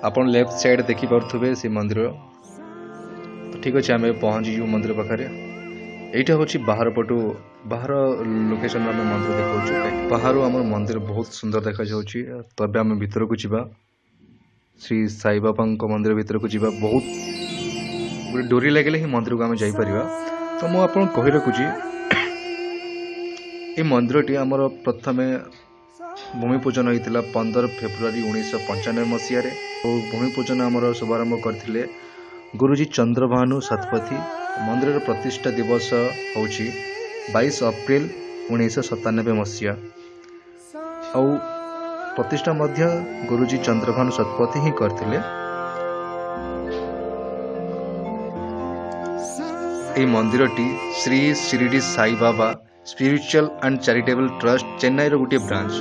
आपन left side देखि पार्थुबे से मंदिर। तो ठीक अच्छे आम पहुँची जीव मंदिर पाखे। यहाँ हूँ बाहर पटू बाहर लोकेशन आम मंदिर देखा बाहर आम मंदिर बहुत सुंदर देखा तब आम भीतर को जीवा श्री साई बाबा मंदिर भीतर को जीवा बहुत गोटे डोरी लगे ही मंदिर को आम जापर। तो मुझे कही रखुची ये मंदिरटी आमर प्रथम भूमि पूजन होता 15 फेब्रुआरी 1995 मसीह। भूमि पूजन आमर शुभारंभ करते गुरुजी चंद्रभानु शतपथी। मंदिर प्रतिष्ठा दिवस हूँ 22 अप्रैल 1997 मसीहा। आउ प्रतिष्ठा मध्य गुरुजी चंद्रभानु शतपथी ही करते। ये मंदिरटी Shri Shirdi Sai Baba spiritual and charitable trust Chennai रो गोटे ब्रांच।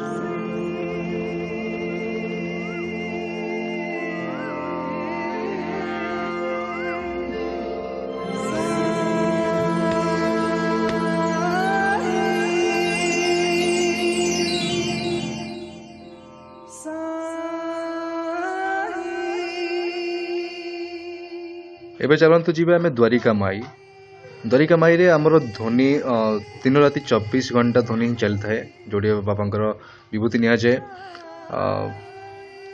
एबे चलतु जी आम द्वारिका माई। द्वारिका माई रे आमर ध्वनि दिन राति 24 घंटा ध्वनि चलता है जोड़े बाबा विभूति नि जाए।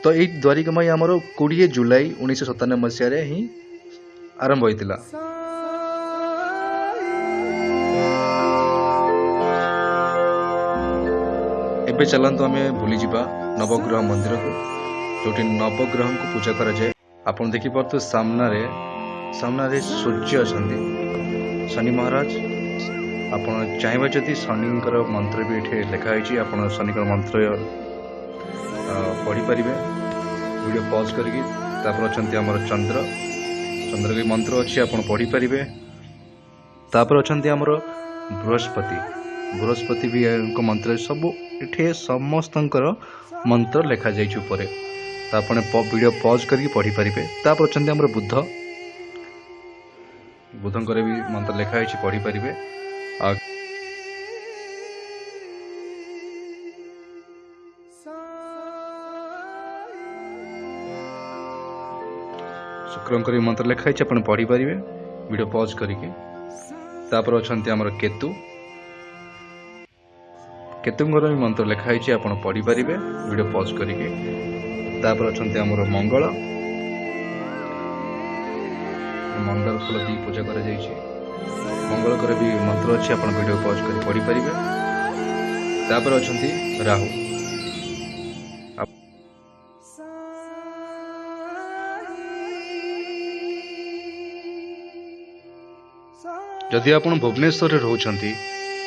तो ये द्वारिका माई आमर 20 जुलाई 1997 मसीह ही आरंभ होता। एबे चलतु आम बुली जावा नवग्रह मंदिर को जो नवग्रह को पूजा करा जाए। आपन देखि पारतो सामने सूर्य अच्छा शनि महाराज। आप चाहिए जदि शनि मंत्र भी ये लिखाई आप शनि मंत्र पढ़ी पारे। वीडियो पॉज करके अच्छा आमर चंद्र के मंत्र अच्छी आप पढ़ी पारे। तापर अच्छा आमर बृहस्पति भी मंत्र सब ये समस्त मंत्र लिखा जाए। आप वीडियो पॉज करके पढ़ी पारे। तापर अच्छा आमर बुद्धंकर भी मंत्र लिखाई पढ़ी पारे। शुक्रंकर मंत्र लिखाई आप पढ़ी पारे वीडियो पॉज करके। तापर अच्छा आमर केतुंकर भी मंत्र लिखाई आप पढ़ी पारे वीडियो पॉज करके। तापर अच्छा आमर मंगल मंदार फूल दी पूजा करा जाइए। मंगल कर भी मंत्र अच्छी आप वीडियो पॉज कर पढ़ी पारे। तापर अच्छा राहु। जदि आप भुवनेश्वर रोचंती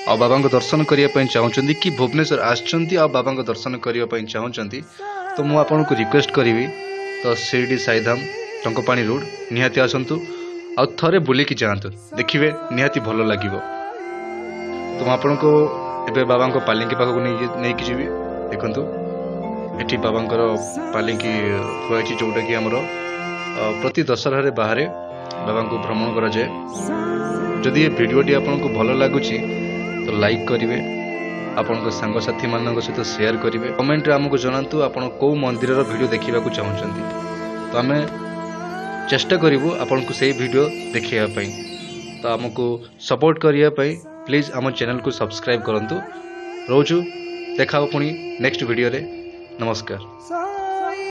आ बाबा दर्शन करने चाहते कि भुवनेश्वर आसचंती आ बाबा दर्शन करने चाहते तो मुझे आपको रिक्वेस्ट करी तो शिरडी साईधाम टंकपाणी रोड निहाती आसतु आ थे बुलिकी जातु देखिए निहाती भल लगे। तो मुझे आपको एवं बाबा पालिंकी पाखक नहीं जी देखु ये बाबा पालिंकी थुआई जोटा कि आमर प्रति दशहरा बाहर बाबा को भ्रमण करा जाए। जदि ये वीडियोटी आपको भल लगुच तो लाइक करेंगे आपण सांगसाथी मान सहित शेयर करेंगे। कमेंट आमको जनातु आप कौ मंदिर वीडियो देखा चाहते तो आम चेष्टा करूँ आपन को सही वीडियो देखापी। तो आमको सपोर्ट करने प्लीज आम चैनल को सब्सक्राइब करूँ। रोजु देखा पुणी नेक्स्ट वीडियो रे। नमस्कार।